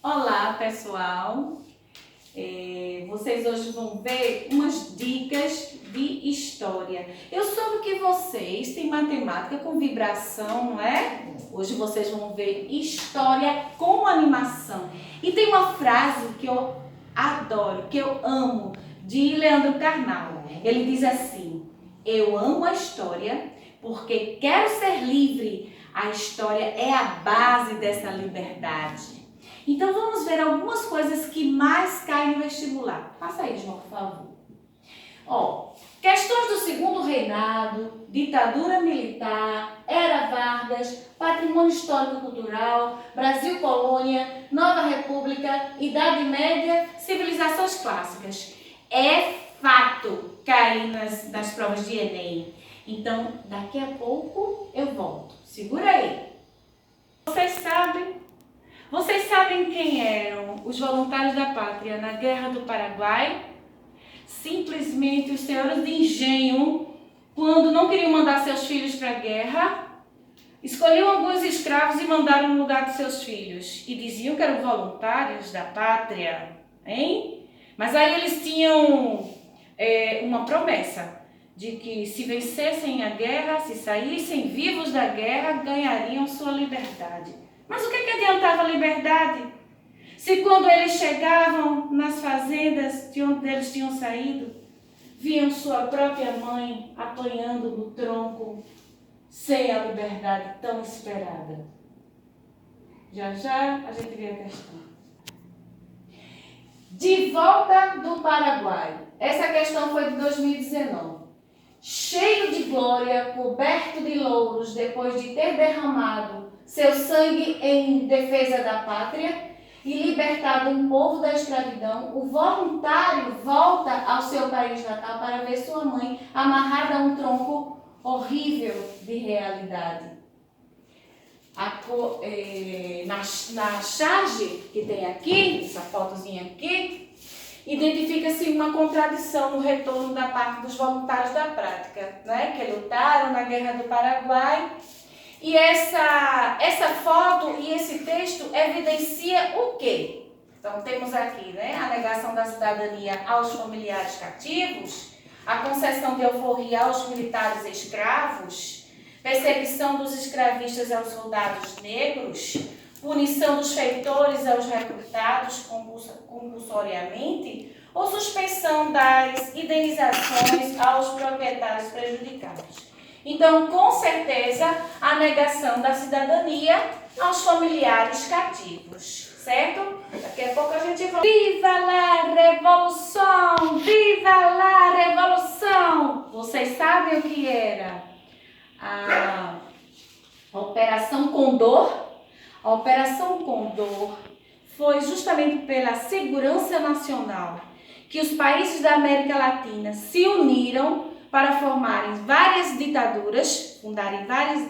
Olá, pessoal! Vocês hoje vão ver umas dicas de história. Eu soube que vocês têm matemática com vibração, não é? Hoje vocês vão ver história com animação. E tem uma frase que eu adoro, que eu amo, de Leandro Carnal. Ele diz assim: eu amo a história porque quero ser livre. A história é a base dessa liberdade. Então vamos ver algumas coisas que mais caem no vestibular. Passa aí, João, por favor. Questões do Segundo Reinado, ditadura militar, Era Vargas, patrimônio histórico-cultural, Brasil colônia, Nova República, Idade Média, civilizações clássicas. É fato cair nas provas de Enem. Então, daqui a pouco eu volto. Segura aí. Vocês sabem quem eram os voluntários da pátria na Guerra do Paraguai? Simplesmente os senhores de engenho, quando não queriam mandar seus filhos para a guerra, escolhiam alguns escravos e mandaram no lugar dos seus filhos. E diziam que eram voluntários da pátria, hein? Mas aí eles tinham uma promessa de que se vencessem a guerra, se saíssem vivos da guerra, ganhariam sua liberdade. Mas o que adiantava a liberdade? Se quando eles chegavam nas fazendas de onde eles tinham saído, viam sua própria mãe apanhando no tronco, sem a liberdade tão esperada. Já a gente vê a questão. De volta do Paraguai. Essa questão foi de 2019. Cheio de glória, coberto de louros, depois de ter derramado seu sangue em defesa da pátria e libertado um povo da escravidão, o voluntário volta ao seu país natal para ver sua mãe amarrada a um tronco horrível de realidade. Na charge que tem aqui, essa fotozinha aqui, identifica-se uma contradição no retorno da parte dos voluntários da prática, né, que lutaram na Guerra do Paraguai. E essa foto e esse texto evidencia o quê? Então temos aqui, né, a negação da cidadania aos familiares cativos, a concessão de alforria aos militares escravos, perseguição dos escravistas aos soldados negros, punição dos feitores aos recrutados compulsoriamente ou suspensão das indenizações aos proprietários prejudicados. Então, com certeza, a negação da cidadania aos familiares cativos, certo? Daqui a pouco a gente vai... Viva la Revolução! Viva la Revolução! Vocês sabem o que era a Operação Condor? A Operação Condor foi justamente pela segurança nacional que os países da América Latina se uniram para formarem várias ditaduras, fundarem várias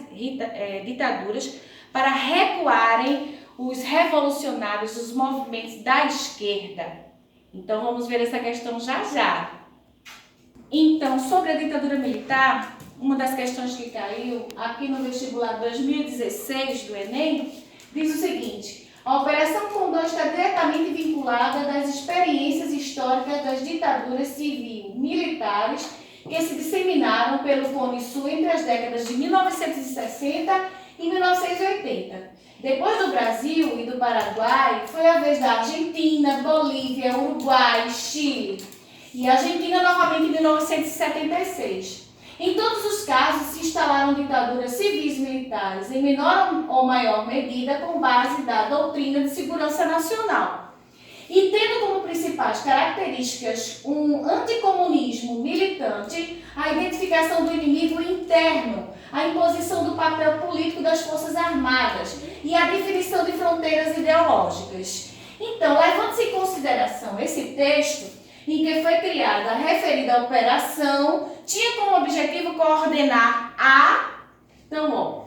ditaduras, para recuarem os revolucionários, os movimentos da esquerda. Então vamos ver essa questão já. Então, sobre a ditadura militar, uma das questões que caiu aqui no vestibular 2016 do Enem, diz o seguinte: a Operação Condor está diretamente vinculada das experiências históricas das ditaduras civil-militares que se disseminaram pelo Cone Sul entre as décadas de 1960 e 1980. Depois do Brasil e do Paraguai, foi a vez da Argentina, Bolívia, Uruguai, Chile e Argentina novamente em 1976. Em todos os casos, se instalaram ditaduras civis militares, em menor ou maior medida, com base da doutrina de segurança nacional. E tendo como principais características um anticomunismo militante, a identificação do inimigo interno, a imposição do papel político das Forças Armadas e a definição de fronteiras ideológicas. Então, levando-se em consideração esse texto, em que foi criada a referida operação, tinha como objetivo coordenar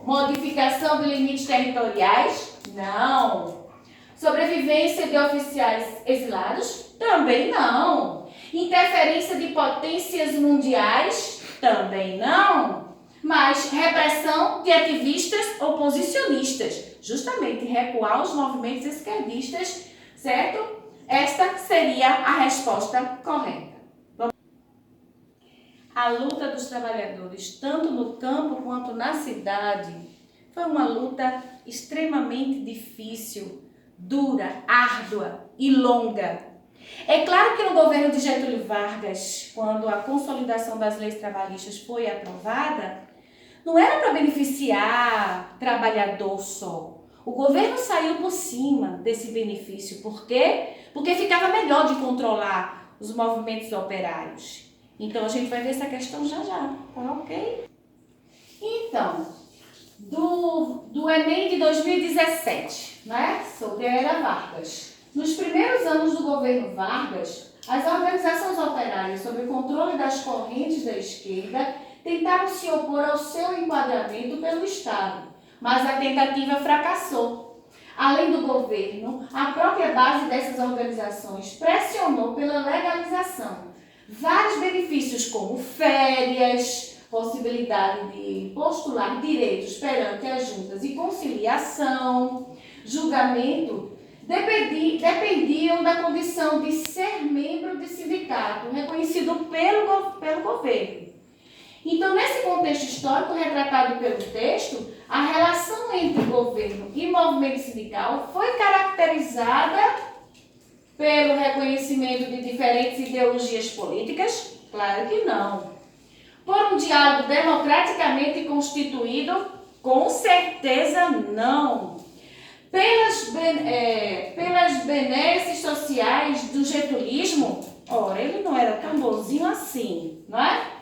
modificação de limites territoriais? Não. Sobrevivência de oficiais exilados? Também não. Interferência de potências mundiais? Também não. Mas repressão de ativistas oposicionistas, justamente recuar os movimentos esquerdistas certo? Esta seria a resposta correta. A luta dos trabalhadores, tanto no campo quanto na cidade, foi uma luta extremamente difícil, dura, árdua e longa. É claro que no governo de Getúlio Vargas, quando a consolidação das leis trabalhistas foi aprovada, não era para beneficiar trabalhador só. O governo saiu por cima desse benefício. Por quê? Porque ficava melhor de controlar os movimentos operários. Então, a gente vai ver essa questão já, tá ok? Então, do Enem de 2017, né? Sobre a era Vargas. Nos primeiros anos do governo Vargas, as organizações operárias sob o controle das correntes da esquerda tentaram se opor ao seu enquadramento pelo Estado, mas a tentativa fracassou. Além do governo, a própria base dessas organizações pressionou pela legalização. Vários benefícios como férias, possibilidade de postular direitos perante as juntas e conciliação, julgamento, dependiam da condição de ser membro de sindicato reconhecido pelo governo. Então, nesse contexto histórico retratado pelo texto, a relação entre governo e movimento sindical foi caracterizada pelo reconhecimento de diferentes ideologias políticas? Claro que não. Por um diálogo democraticamente constituído? Com certeza não. Pelas benesses sociais do getulismo? Ora, ele não era tão bonzinho assim, não é?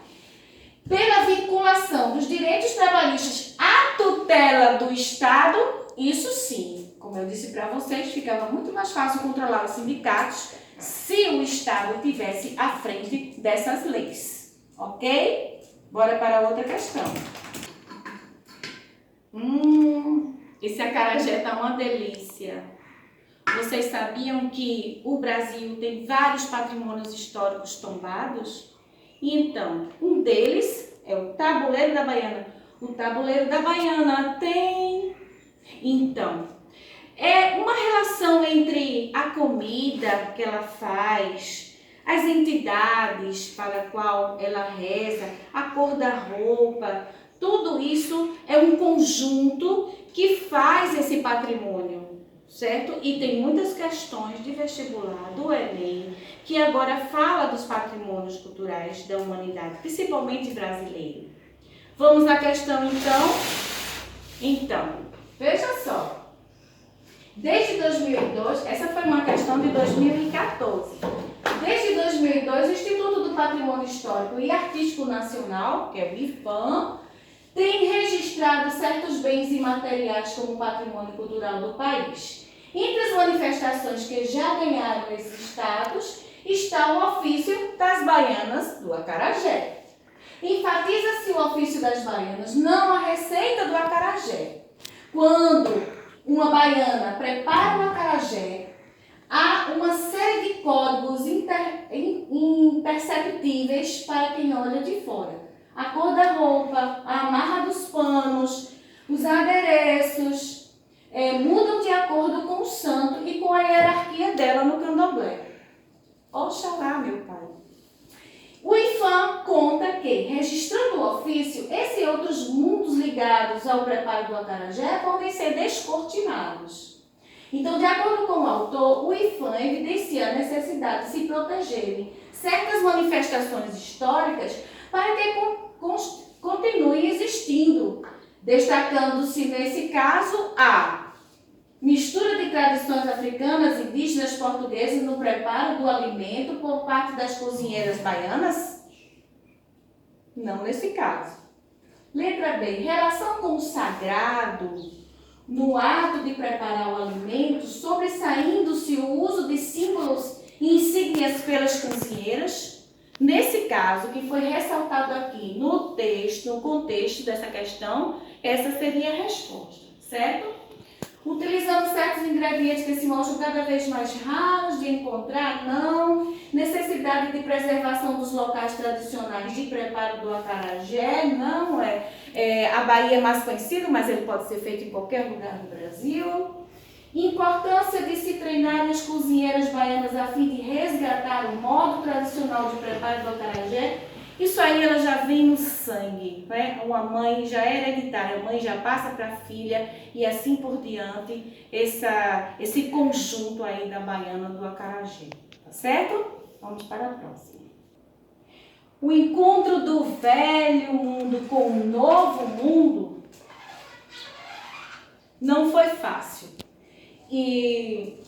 Pela vinculação dos direitos trabalhistas à tutela do Estado? Isso sim. Como eu disse para vocês, ficava muito mais fácil controlar os sindicatos se o Estado estivesse à frente dessas leis. Ok? Bora para outra questão. Esse acarajé tá uma delícia. Vocês sabiam que o Brasil tem vários patrimônios históricos tombados? Então, um deles é o Tabuleiro da Baiana. O Tabuleiro da Baiana tem... Então, é uma relação entre a comida que ela faz, as entidades para a qual ela reza, a cor da roupa, tudo isso é um conjunto que faz esse patrimônio, certo? E tem muitas questões de vestibular do Enem que agora fala dos patrimônios culturais da humanidade, principalmente brasileiro. Vamos à questão então, veja só. Desde 2002, essa foi uma questão de 2014. Desde 2002, o Instituto do Patrimônio Histórico e Artístico Nacional, que é o IPHAN, tem registrado certos bens imateriais como patrimônio cultural do país. Entre as manifestações que já ganharam esses status está o ofício das baianas do acarajé. Enfatiza-se o ofício das baianas, não a receita do acarajé. Quando uma baiana prepara o acarajé, há uma série de códigos imperceptíveis para quem olha de fora. A cor da roupa, a amarra dos panos, os adereços mudam de acordo com o santo e com a hierarquia dela no candomblé. Oxalá, meu pai. O IPHAN conta que, registrando o ofício, esses e outros mundos ligados ao preparo do acarajé podem ser descortinados. Então, de acordo com o autor, o IPHAN evidencia a necessidade de se protegerem certas manifestações históricas para que continue existindo, destacando-se nesse caso a mistura de tradições africanas, indígenas, portuguesas no preparo do alimento por parte das cozinheiras baianas? Não nesse caso. Letra B. Relação com o sagrado no ato de preparar o alimento, sobressaindo-se o uso de símbolos e insígnias pelas cozinheiras? Nesse caso, que foi ressaltado aqui no texto, no contexto dessa questão, essa seria a resposta, certo? Utilizando certos ingredientes que se mostram cada vez mais raros de encontrar, não. Necessidade de preservação dos locais tradicionais de preparo do acarajé, não é. A Bahia é mais conhecida, mas ele pode ser feito em qualquer lugar do Brasil. Importância de se treinar as cozinhas a fim de resgatar o modo tradicional de preparo do acarajé, isso aí ela já vem no sangue, né? Uma mãe já é hereditária, a mãe já passa para a filha e assim por diante, esse conjunto aí da baiana do acarajé, tá certo? Vamos para a próxima. O encontro do velho mundo com o novo mundo não foi fácil. E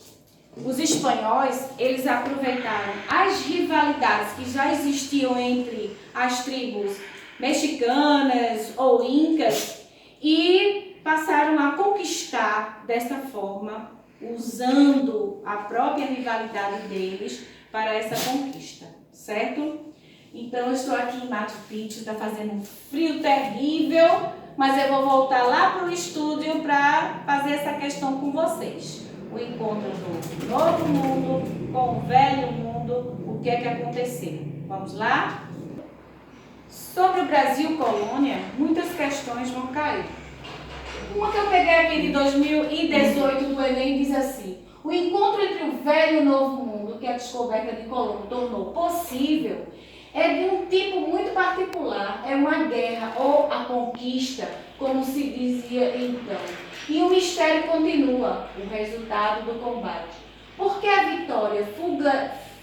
os espanhóis, eles aproveitaram as rivalidades que já existiam entre as tribos mexicanas ou incas e passaram a conquistar dessa forma, usando a própria rivalidade deles para essa conquista, certo? Então eu estou aqui em Machu Picchu, está fazendo um frio terrível, mas eu vou voltar lá para o estúdio para fazer essa questão com vocês. O encontro do novo mundo com o velho mundo, o que é que aconteceu? Vamos lá? Sobre o Brasil colônia, muitas questões vão cair. Uma que eu peguei aqui de 2018 do Enem diz assim: o encontro entre o velho e o novo mundo, que a descoberta de Colombo tornou possível, é de um tipo muito particular, é uma guerra ou a conquista, como se dizia então. E o mistério continua, o resultado do combate. Por que a vitória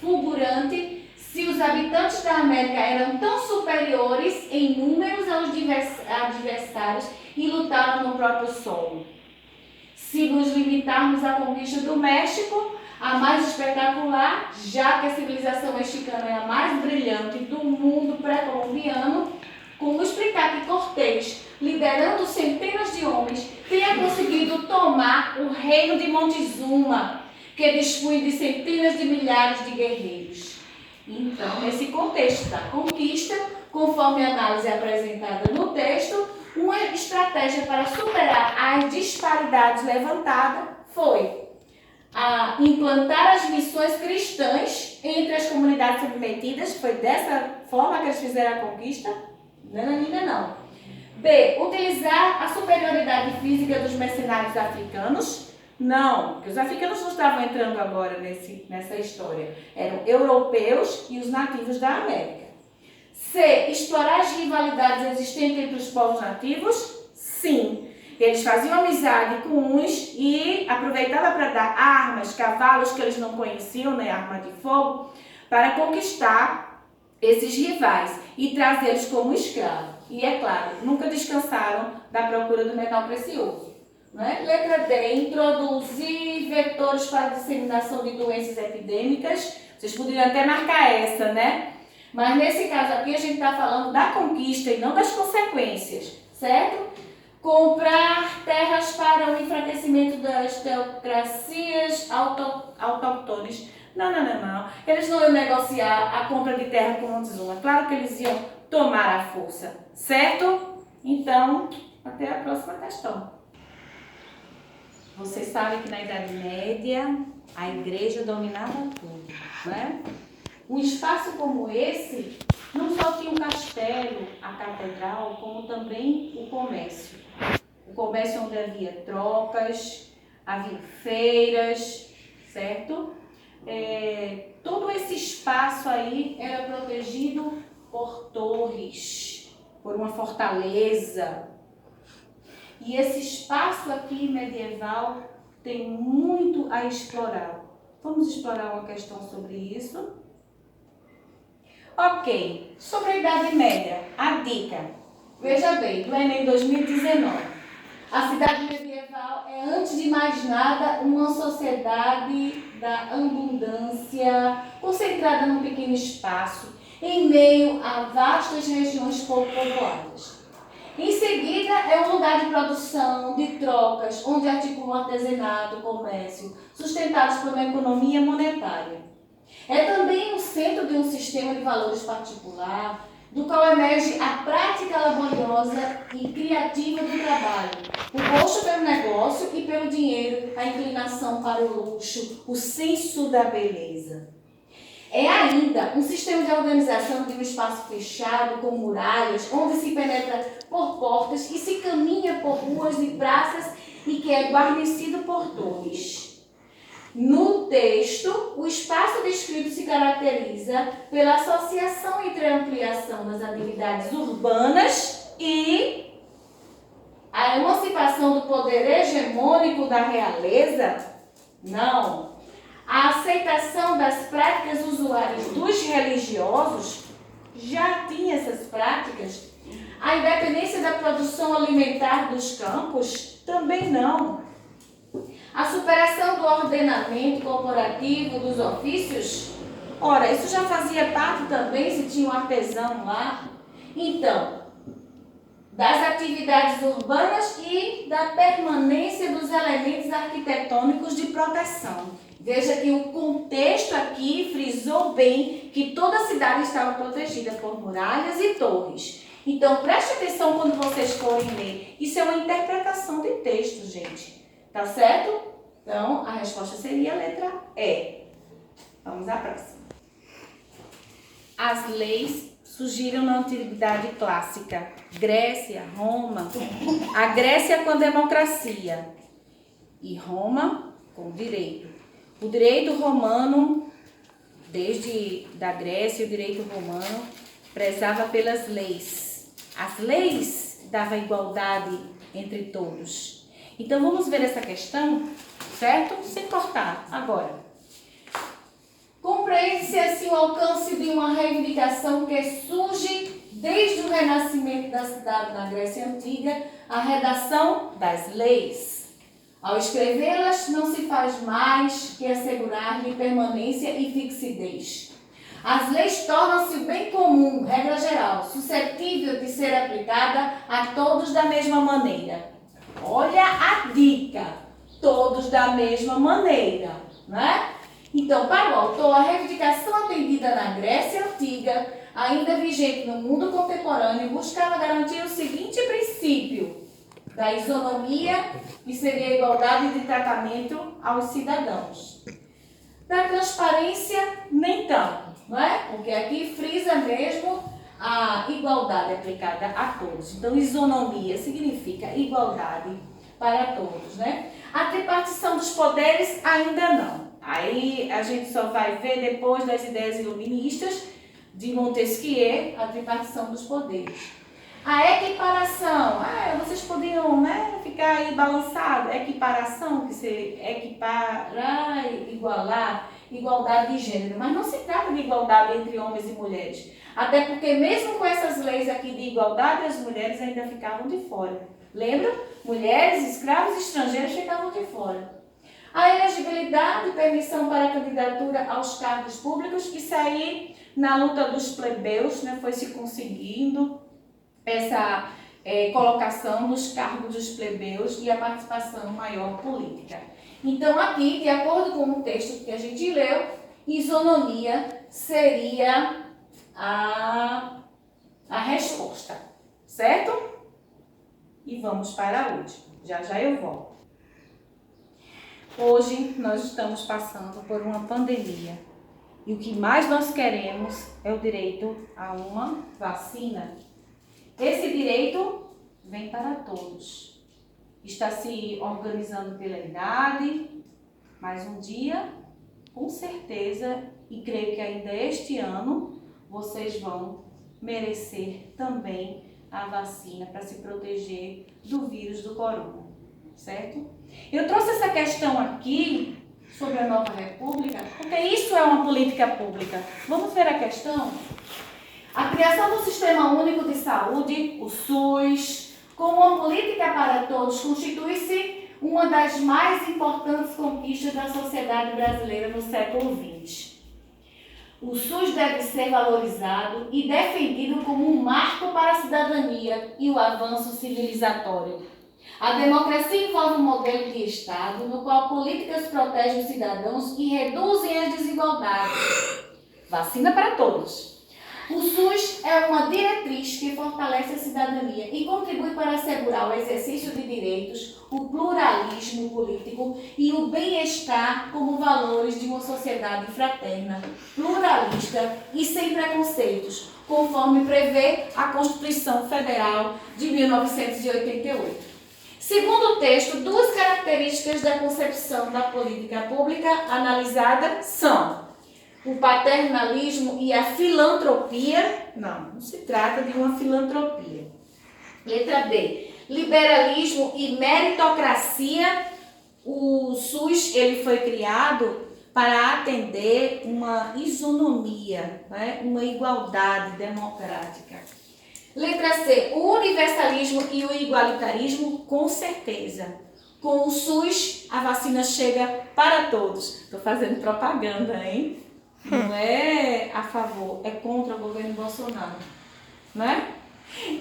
fulgurante se os habitantes da América eram tão superiores em números aos adversários e lutaram no próprio solo? Se nos limitarmos à conquista do México, a mais espetacular, já que a civilização mexicana é a mais brilhante do mundo pré-colombiano, como explicar que Cortés, liderando centenas de homens, tenha conseguido tomar o reino de Montezuma, que dispõe de centenas de milhares de guerreiros? Então, nesse contexto da conquista, conforme a análise apresentada no texto, uma estratégia para superar as disparidades levantadas foi a implantar as missões cristãs entre as comunidades submetidas. Foi dessa forma que eles fizeram a conquista? Não. B. Utilizar a superioridade física dos mercenários africanos? Não, porque os africanos não estavam entrando agora nessa história. Eram europeus e os nativos da América. C. Explorar as rivalidades existentes entre os povos nativos? Sim. Eles faziam amizade com uns e aproveitavam para dar armas, cavalos que eles não conheciam, né, arma de fogo, para conquistar esses rivais e trazê-los como escravos. E é claro, nunca descansaram da procura do metal precioso. Né? Letra D. Introduzir vetores para a disseminação de doenças epidêmicas. Vocês poderiam até marcar essa, né? Mas nesse caso aqui a gente está falando da conquista e não das consequências, certo? Comprar terras para o enfraquecimento das teocracias autóctones. Não. Eles não iam negociar a compra de terra com Montezuma. Claro que eles iam tomar a força, certo? Então, até a próxima questão. Vocês sabem que na Idade Média a igreja dominava tudo, né? Um espaço como esse não só tinha um castelo, a catedral, como também o comércio. O comércio onde havia trocas, havia feiras, certo? Todo esse espaço aí era protegido por torres, por uma fortaleza. E esse espaço aqui medieval tem muito a explorar. Vamos explorar uma questão sobre isso? Ok, sobre a Idade Média, a dica. Veja bem, do Enem 2019. A cidade medieval é, antes de mais nada, uma sociedade da abundância, concentrada num pequeno espaço, em meio a vastas regiões pouco povoadas. Em seguida, é um lugar de produção, de trocas, onde articulam artesanato, comércio, sustentados por uma economia monetária. É também o centro de um sistema de valores particular, do qual emerge a prática laboriosa e criativa do trabalho, o gosto pelo negócio e pelo dinheiro, a inclinação para o luxo, o senso da beleza. É ainda um sistema de organização de um espaço fechado, com muralhas, onde se penetra por portas e se caminha por ruas e praças e que é guarnecido por torres. No texto, o espaço descrito se caracteriza pela associação entre a ampliação das atividades urbanas e a emancipação do poder hegemônico da realeza? Não. A aceitação das práticas usuárias dos religiosos? Já tinha essas práticas. A independência da produção alimentar dos campos? Também não. A superação do ordenamento corporativo dos ofícios? Ora, isso já fazia parte também, se tinha um artesão lá. Então, das atividades urbanas e da permanência dos elementos arquitetônicos de proteção. Veja que o contexto aqui frisou bem que toda a cidade estava protegida por muralhas e torres. Então, preste atenção quando vocês forem ler. Isso é uma interpretação de texto, gente. Tá certo? Então, a resposta seria a letra E. Vamos à próxima. As leis surgiram na antiguidade clássica. Grécia, Roma. A Grécia com a democracia e Roma com o direito. O direito romano, desde da Grécia, o direito romano prezava pelas leis. As leis davam igualdade entre todos. Então, vamos ver essa questão, certo? Sem cortar. Agora, compreende-se assim o alcance de uma reivindicação que surge desde o renascimento da cidade na Grécia Antiga, a redação das leis. Ao escrevê-las, não se faz mais que assegurar-lhe permanência e fixidez. As leis tornam-se o bem comum, regra geral, suscetível de ser aplicada a todos da mesma maneira. Olha a dica, todos da mesma maneira, né? Então, para o autor, a reivindicação atendida na Grécia Antiga, ainda vigente no mundo contemporâneo, buscava garantir o seguinte princípio da isonomia, que seria a igualdade de tratamento aos cidadãos. Da transparência, nem tanto, não é? Porque aqui frisa mesmo a igualdade aplicada a todos. Então, isonomia significa igualdade para todos, né? A tripartição dos poderes ainda não. Aí a gente só vai ver depois das ideias iluministas de Montesquieu, a tripartição dos poderes. A equiparação, vocês podiam, né, ficar aí balançado. Equiparação, que se equiparar, igualar, igualdade de gênero. Mas não se trata de igualdade entre homens e mulheres. Até porque mesmo com essas leis aqui de igualdade, as mulheres ainda ficavam de fora. Lembra? Mulheres, escravos e estrangeiros ficavam de fora. A elegibilidade, permissão para a candidatura aos cargos públicos, isso aí na luta dos plebeus, né, foi se conseguindo essa colocação nos cargos dos plebeus e a participação maior política. Então aqui, de acordo com o texto que a gente leu, isonomia seria a resposta, certo? E vamos para a última, já já eu volto. Hoje nós estamos passando por uma pandemia e o que mais nós queremos é o direito a uma vacina. Esse direito vem para todos. Está se organizando pela idade, mas um dia, com certeza, e creio que ainda este ano, vocês vão merecer também a vacina para se proteger do vírus do corona, certo? Eu trouxe essa questão aqui sobre a nova república, porque isso é uma política pública. Vamos ver a questão? A criação do Sistema Único de Saúde, o SUS, como uma política para todos, constitui-se uma das mais importantes conquistas da sociedade brasileira no século XX. O SUS deve ser valorizado e defendido como um marco para a cidadania e o avanço civilizatório. A democracia envolve um modelo de Estado no qual políticas protegem os cidadãos e reduzem as desigualdades. Vacina para todos. O SUS é uma diretriz que fortalece a cidadania e contribui para assegurar o exercício de direitos, o pluralismo político e o bem-estar como valores de uma sociedade fraterna, pluralista e sem preconceitos, conforme prevê a Constituição Federal de 1988. Segundo o texto, duas características da concepção da política pública analisada são o paternalismo e a filantropia. Não se trata de uma filantropia. Letra B, liberalismo e meritocracia. O SUS ele foi criado para atender uma isonomia, né? Uma igualdade democrática. Letra C, o universalismo e o igualitarismo, com certeza. Com o SUS, a vacina chega para todos. Estou fazendo propaganda, hein? Não é a favor, é contra o governo Bolsonaro, né?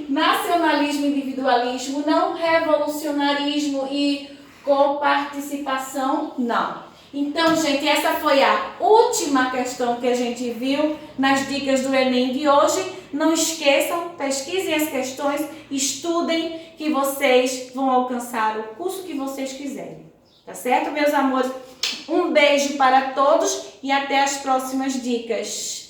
Nacionalismo e individualismo, não. Revolucionarismo e coparticipação, não. Então, gente, essa foi a última questão que a gente viu nas dicas do Enem de hoje. Não esqueçam, pesquisem as questões, estudem, que vocês vão alcançar o curso que vocês quiserem. Tá certo, meus amores? Um beijo para todos e até as próximas dicas.